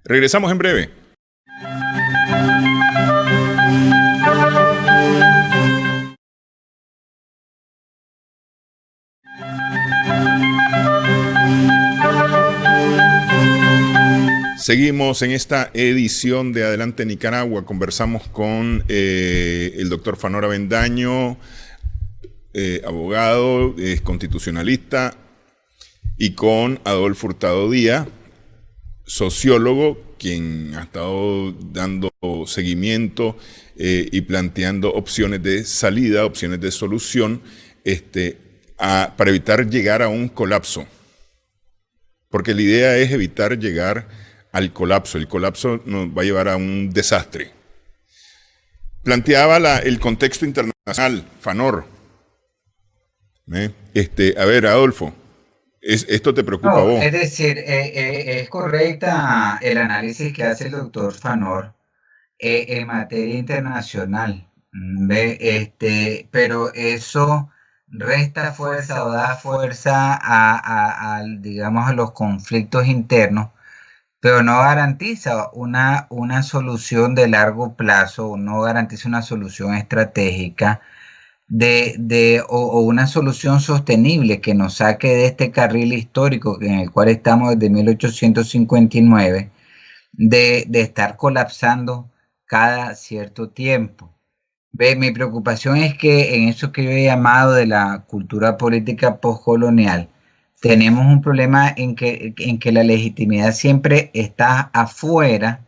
Regresamos en breve. Seguimos en esta edición de Adelante Nicaragua. Conversamos con el doctor Fanor Avendaño, abogado, constitucionalista, y con Adolfo Hurtado Díaz, sociólogo, quien ha estado dando seguimiento y planteando opciones de salida, opciones de solución, para evitar llegar a un colapso. Porque la idea es evitar llegar al colapso. El colapso nos va a llevar a un desastre. planteaba el contexto internacional, FANOR. A ver, Adolfo, ¿esto te preocupa a vos? Es decir, es correcta el análisis que hace el doctor Fanor en materia internacional, pero eso resta fuerza o da fuerza digamos, a los conflictos internos, pero no garantiza una solución de largo plazo, no garantiza una solución estratégica o una solución sostenible que nos saque de este carril histórico en el cual estamos desde 1859, de estar colapsando cada cierto tiempo. Mi preocupación es que en eso que yo he llamado de la cultura política postcolonial, tenemos un problema en que la legitimidad siempre está afuera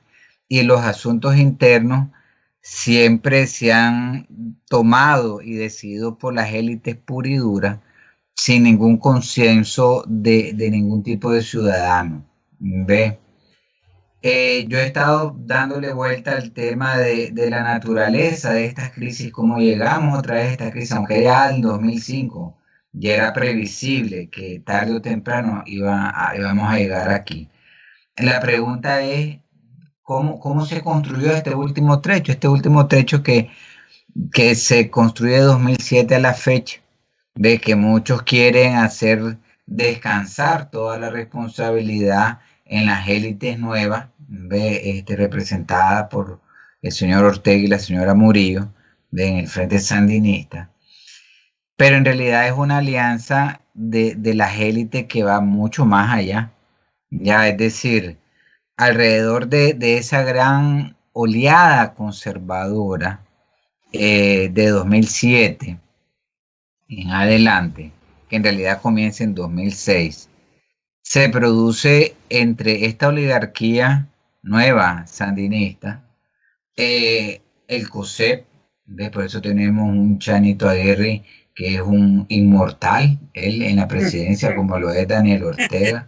y los asuntos internos siempre se han tomado y decidido por las élites pura y dura, sin ningún consenso de ningún tipo de ciudadano. ¿Ve? Yo he estado dándole vuelta al tema de la naturaleza de estas crisis, cómo llegamos otra vez a esta crisis, aunque ya en 2005 ya era previsible que tarde o temprano íbamos a llegar aquí. La pregunta es, ¿cómo se construyó este último trecho que se construye de 2007 a la fecha, de que muchos quieren hacer descansar toda la responsabilidad en las élites nuevas, representada por el señor Ortega y la señora Murillo, en el Frente Sandinista? Pero en realidad es una alianza de las élites que va mucho más allá. Ya, es decir, alrededor de esa gran oleada conservadora de 2007 en adelante, que en realidad comienza en 2006, se produce entre esta oligarquía nueva sandinista, el COSEP, por eso tenemos un Chanito Aguirre que es un inmortal, él en la presidencia como lo es Daniel Ortega.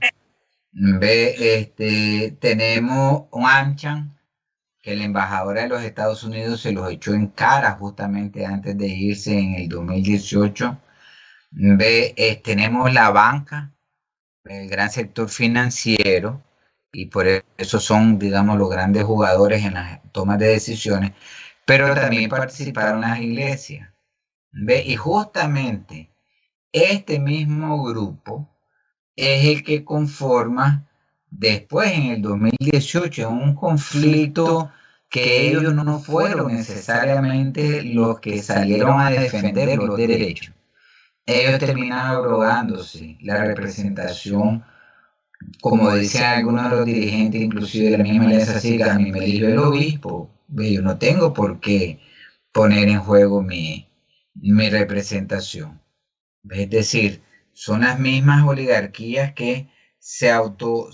Tenemos un Anchan, que la embajadora de los Estados Unidos se los echó en cara justamente antes de irse en el 2018. Tenemos la banca, el gran sector financiero, y por eso son, digamos, los grandes jugadores en las tomas de decisiones, pero también participaron las iglesias. Y justamente este mismo grupo es el que conforma después, en el 2018, un conflicto que ellos no fueron necesariamente los que salieron a defender los derechos. Ellos terminan abrogándose la representación, como decían algunos de los dirigentes, inclusive de la misma Alianza Cívica: a mí me eligió el obispo, yo no tengo por qué poner en juego mi representación. Es decir, son las mismas oligarquías que se auto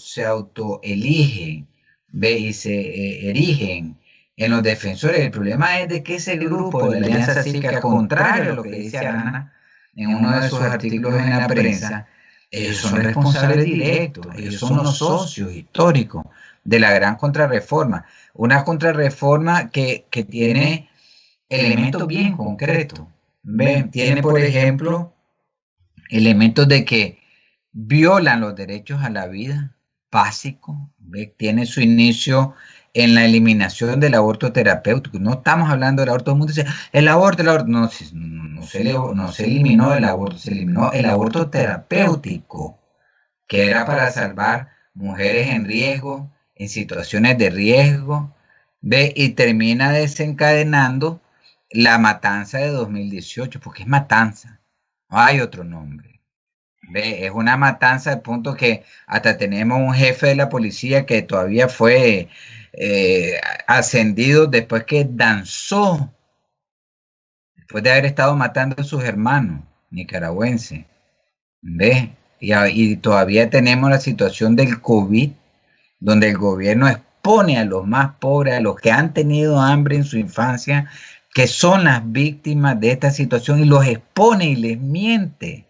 eligen, y se erigen en los defensores. El problema es de que ese grupo de la Alianza Cívica, contrario a lo que dice Arana en uno de sus artículos en la prensa, ellos son responsables directos, ellos son los socios históricos de la gran contrarreforma. Una contrarreforma que tiene elementos bien concretos. Tiene, por ejemplo, elementos de que violan los derechos a la vida básico. Tiene su inicio en la eliminación del aborto terapéutico. No estamos hablando del aborto. Todo el mundo dice, el aborto. No se eliminó el aborto, se eliminó el aborto terapéutico, que era para salvar mujeres en riesgo, en situaciones de riesgo, y termina desencadenando la matanza de 2018, porque es matanza, no hay otro nombre. Es una matanza al punto que hasta tenemos un jefe de la policía que todavía fue ascendido después que danzó, después de haber estado matando a sus hermanos nicaragüenses. Y todavía tenemos la situación del COVID, donde el gobierno expone a los más pobres, a los que han tenido hambre en su infancia, que son las víctimas de esta situación, y los expone y les miente.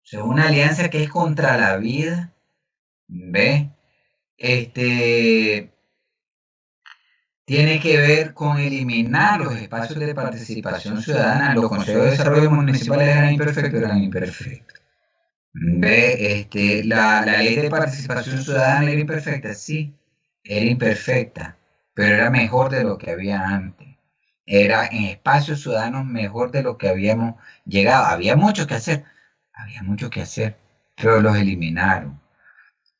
O sea, una alianza que es contra la vida. tiene que ver con eliminar los espacios de participación ciudadana. Los consejos de desarrollo municipales eran imperfectos. La ley de participación ciudadana era imperfecta, sí, era imperfecta, pero era mejor de lo que había antes. Era en espacios ciudadanos mejor de lo que habíamos llegado. Había mucho que hacer, pero los eliminaron.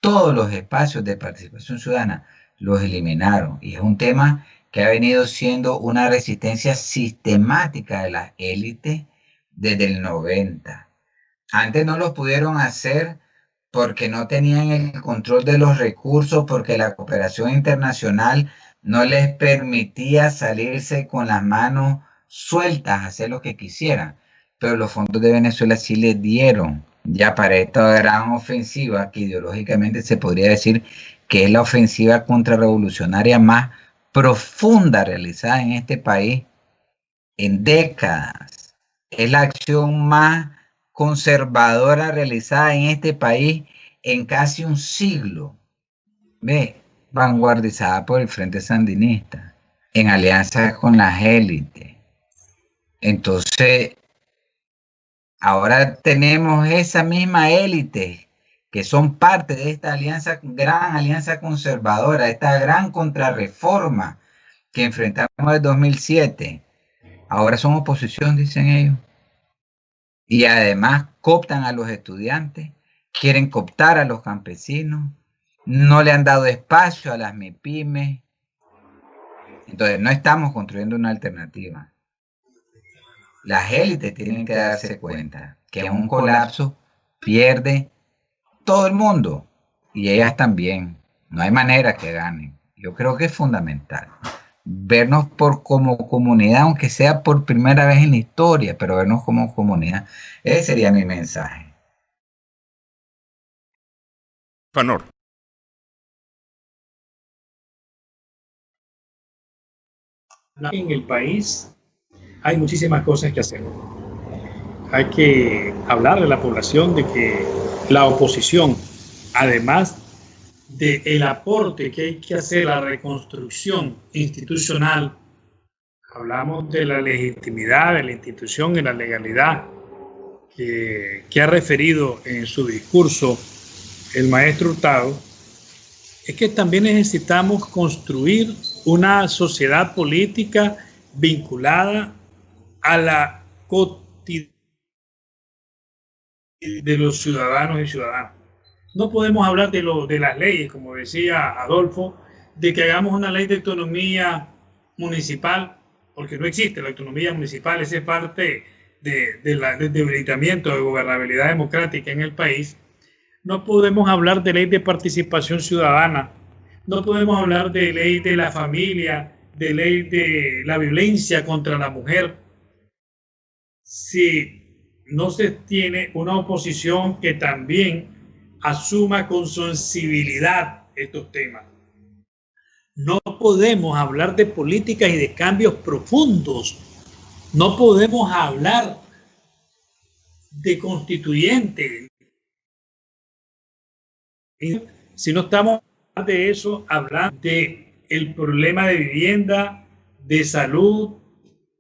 Todos los espacios de participación ciudadana los eliminaron. Y es un tema que ha venido siendo una resistencia sistemática de las élites desde el 90. Antes no los pudieron hacer porque no tenían el control de los recursos, porque la cooperación internacional no les permitía salirse con las manos sueltas, hacer lo que quisieran. Pero los fondos de Venezuela sí les dieron ya para esta gran ofensiva, que ideológicamente se podría decir que es la ofensiva contrarrevolucionaria más profunda realizada en este país en décadas. Es la acción más conservadora realizada en este país en casi un siglo. Ve, vanguardizada por el Frente Sandinista, en alianza con las élites. Entonces, ahora tenemos esa misma élite que son parte de esta alianza, gran alianza conservadora, esta gran contrarreforma que enfrentamos en el 2007. Ahora son oposición, dicen ellos. Y además cooptan a los estudiantes, quieren cooptar a los campesinos, no le han dado espacio a las MIPYMES. Entonces, no estamos construyendo una alternativa. Las élites tienen que darse cuenta que en un colapso pierde todo el mundo y ellas también. No hay manera que ganen. Yo creo que es fundamental vernos como comunidad, aunque sea por primera vez en la historia, pero vernos como comunidad. Ese sería mi mensaje. Fanor. En el país hay muchísimas cosas que hacer. Hay que hablar de la población de que la oposición, además del aporte que hay que hacer a la reconstrucción institucional, hablamos de la legitimidad de la institución y la legalidad que ha referido en su discurso el maestro Hurtado, es que también necesitamos construir una sociedad política vinculada a la cotidianidad de los ciudadanos y ciudadanas. No podemos hablar de las leyes, como decía Adolfo, de que hagamos una ley de autonomía municipal, porque no existe la autonomía municipal, esa es parte del debilitamiento de gobernabilidad democrática en el país. No podemos hablar de ley de participación ciudadana, no podemos hablar de ley de la familia, de ley de la violencia contra la mujer, si no se tiene una oposición que también asuma con sensibilidad estos temas. No podemos hablar de políticas y de cambios profundos. No podemos hablar de constituyentes. Si no estamos hablando de eso, hablando del problema de vivienda, de salud,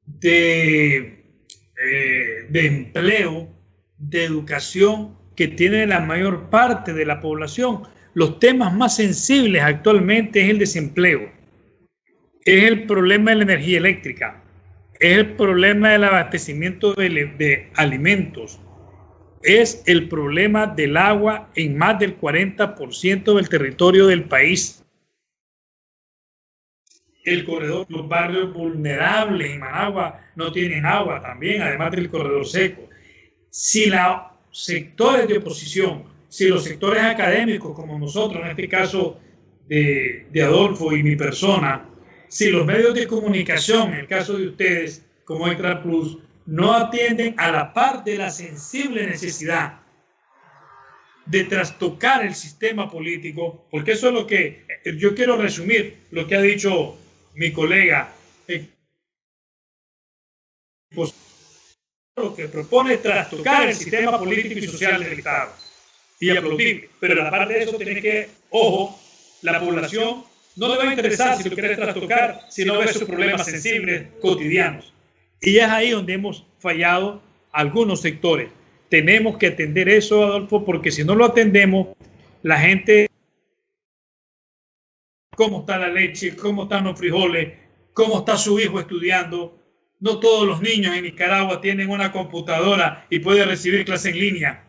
de empleo, de educación, que tiene la mayor parte de la población. Los temas más sensibles actualmente es el desempleo, es el problema de la energía eléctrica, es el problema del abastecimiento de alimentos, es el problema del agua en más del 40% del territorio del país. El corredor, los barrios vulnerables en Managua no tienen agua también, además del corredor seco. Si los sectores de oposición, si los sectores académicos como nosotros, en este caso de Adolfo y mi persona, si los medios de comunicación, en el caso de ustedes como Extra Plus, no atienden a la par de la sensible necesidad de trastocar el sistema político, porque eso es lo que yo quiero resumir, lo que ha dicho mi colega, pues, lo que propone es trastocar el sistema político y social del Estado. Y aplaudir. Pero aparte de eso, tiene que, ojo, la población no le va a interesar si lo quieres trastocar, si no ves sus problemas sensibles cotidianos. Y es ahí donde hemos fallado algunos sectores. Tenemos que atender eso, Adolfo, porque si no lo atendemos, la gente, cómo está la leche, cómo están los frijoles, cómo está su hijo estudiando. No todos los niños en Nicaragua tienen una computadora y pueden recibir clase en línea.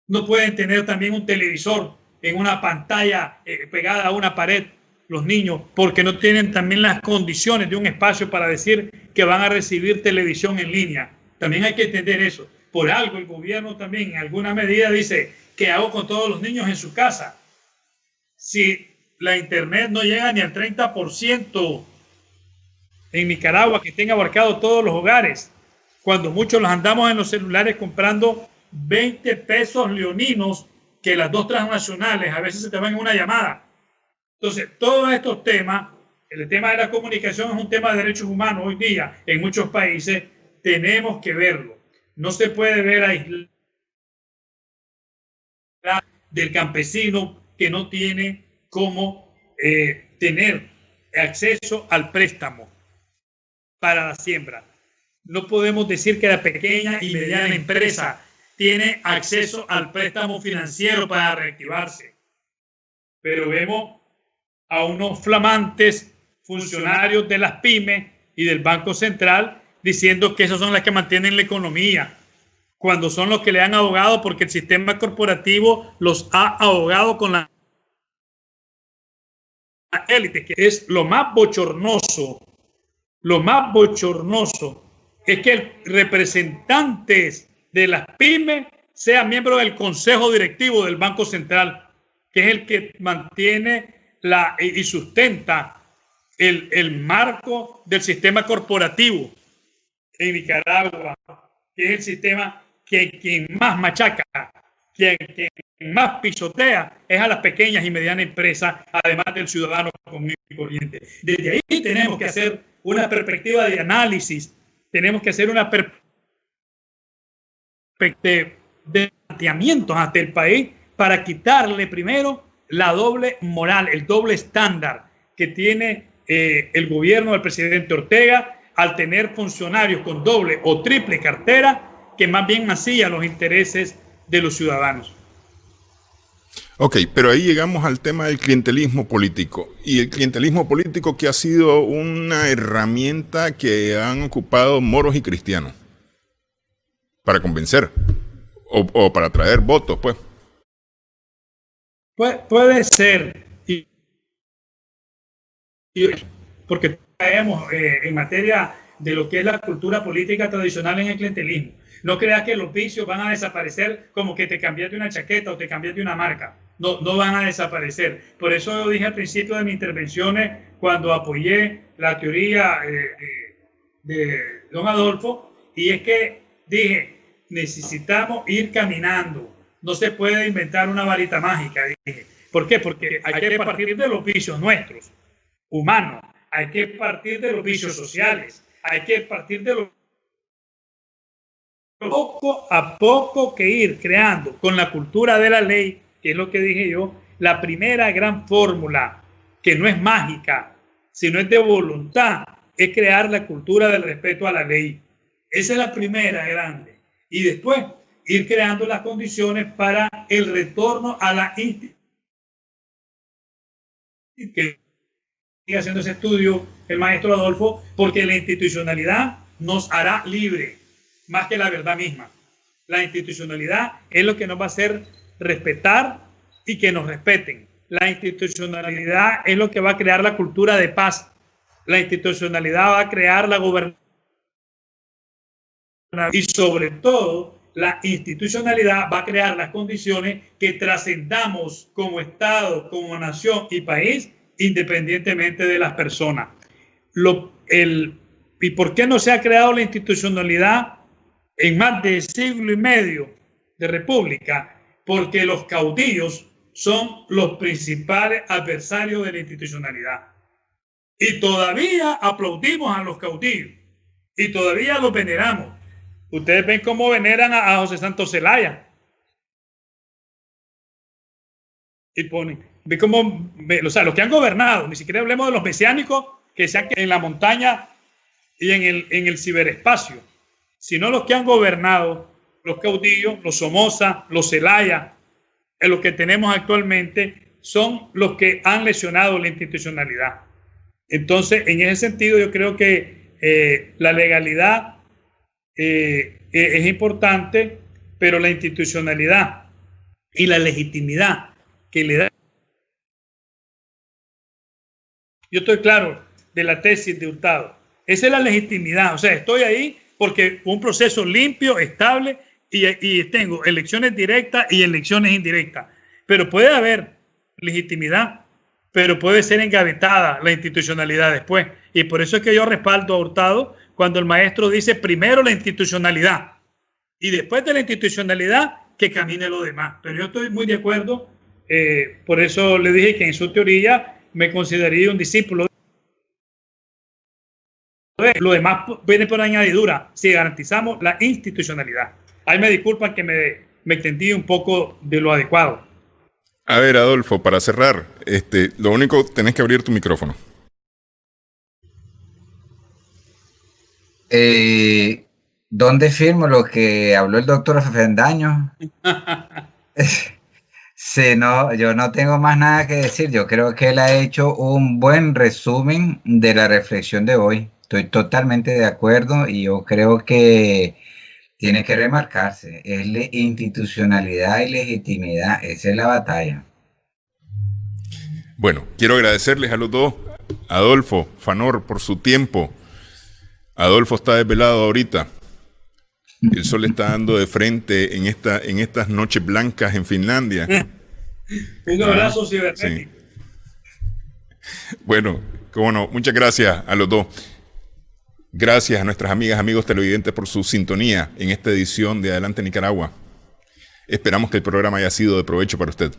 No pueden tener también un televisor en una pantalla pegada a una pared los niños, porque no tienen también las condiciones de un espacio para decir que van a recibir televisión en línea. También hay que entender eso. Por algo el gobierno también en alguna medida dice, ¿qué hago con todos los niños en su casa? Si la internet no llega ni al 30% en Nicaragua, que tenga abarcado todos los hogares, cuando muchos los andamos en los celulares comprando 20 pesos leoninos, que las dos transnacionales a veces se te van en una llamada. Entonces, todos estos temas, el tema de la comunicación es un tema de derechos humanos hoy día en muchos países, tenemos que verlo. No se puede ver aislado del campesino que no tiene cómo tener acceso al préstamo para la siembra. No podemos decir que la pequeña y mediana empresa tiene acceso al préstamo financiero para reactivarse. Pero vemos a unos flamantes funcionarios de las pymes y del Banco Central diciendo que esos son las que mantienen la economía, cuando son los que le han ahogado, porque el sistema corporativo los ha ahogado con la élite, que es lo más bochornoso. Lo más bochornoso es que representantes de las pymes sean miembros del consejo directivo del Banco Central, que es el que mantiene y sustenta el marco del sistema corporativo en Nicaragua, que es el sistema que quien más machaca, quien más pisotea es a las pequeñas y medianas empresas, además del ciudadano común y corriente. Desde ahí tenemos que hacer una perspectiva de análisis, tenemos que hacer una perspectiva de planteamientos ante el país para quitarle primero la doble moral, el doble estándar que tiene el gobierno del presidente Ortega al tener funcionarios con doble o triple cartera que más bien mancilla los intereses de los ciudadanos. Ok, pero ahí llegamos al tema del clientelismo político. Y el clientelismo político que ha sido una herramienta que han ocupado moros y cristianos para convencer o para atraer votos, pues. Puede ser. Porque caemos en materia de lo que es la cultura política tradicional en el clientelismo. No creas que los vicios van a desaparecer como que te cambiaste una chaqueta o te cambiaste una marca. No van a desaparecer. Por eso yo dije al principio de mis intervenciones, cuando apoyé la teoría de don Adolfo, y es que dije, necesitamos ir caminando. No se puede inventar una varita mágica. Dije. ¿Por qué? Porque hay que partir de los vicios nuestros, humanos. Hay que partir de los vicios sociales. Hay que partir de los poco a poco que ir creando con la cultura de la ley, que es lo que dije yo, la primera gran fórmula, que no es mágica, sino es de voluntad, es crear la cultura del respeto a la ley. Esa es la primera grande. Y después ir creando las condiciones para el retorno a la institucionalidad. Que sigue haciendo ese estudio el maestro Adolfo, porque la institucionalidad nos hará libre más que la verdad misma. La institucionalidad es lo que nos va a hacer respetar y que nos respeten. La institucionalidad es lo que va a crear la cultura de paz. La institucionalidad va a crear la gobernanza y sobre todo la institucionalidad va a crear las condiciones que trascendamos como Estado, como nación y país, independientemente de las personas. ¿Y por qué no se ha creado la institucionalidad en más de siglo y medio de república? Porque los caudillos son los principales adversarios de la institucionalidad. Y todavía aplaudimos a los caudillos y todavía los veneramos. Ustedes ven cómo veneran a José Santos Zelaya. Y ponen, o sea, los que han gobernado, ni siquiera hablemos de los mesiánicos que se han quedado en la montaña y en el ciberespacio, sino los que han gobernado, los caudillos, los Somoza, los Zelaya, los que tenemos actualmente, son los que han lesionado la institucionalidad. Entonces, en ese sentido, yo creo que la legalidad es importante, pero la institucionalidad y la legitimidad que le da. Yo estoy claro de la tesis de Hurtado. Esa es la legitimidad. O sea, estoy ahí porque un proceso limpio, estable, y tengo elecciones directas y elecciones indirectas. Pero puede haber legitimidad, pero puede ser engavetada la institucionalidad después. Y por eso es que yo respaldo a Hurtado cuando el maestro dice primero la institucionalidad y después de la institucionalidad que camine lo demás. Pero yo estoy muy de acuerdo. Por eso le dije que en su teoría me consideraría un discípulo. Lo demás viene por añadidura si garantizamos la institucionalidad. Ahí me disculpan que me extendí un poco de lo adecuado. A ver, Adolfo, para cerrar, lo único, tenés que abrir tu micrófono. ¿Dónde firmo lo que habló el doctor Fendaño? Sí, no, yo no tengo más nada que decir. Yo creo que él ha hecho un buen resumen de la reflexión de hoy. Estoy totalmente de acuerdo y yo creo que tiene que remarcarse. Es institucionalidad y legitimidad. Esa es la batalla. Bueno, quiero agradecerles a los dos, Adolfo, Fanor, por su tiempo. Adolfo está desvelado ahorita. El sol está dando de frente en estas noches blancas en Finlandia. Un abrazo cibernético. Sí. Bueno, cómo no, muchas gracias a los dos. Gracias a nuestras amigas, amigos televidentes por su sintonía en esta edición de Adelante Nicaragua. Esperamos que el programa haya sido de provecho para usted.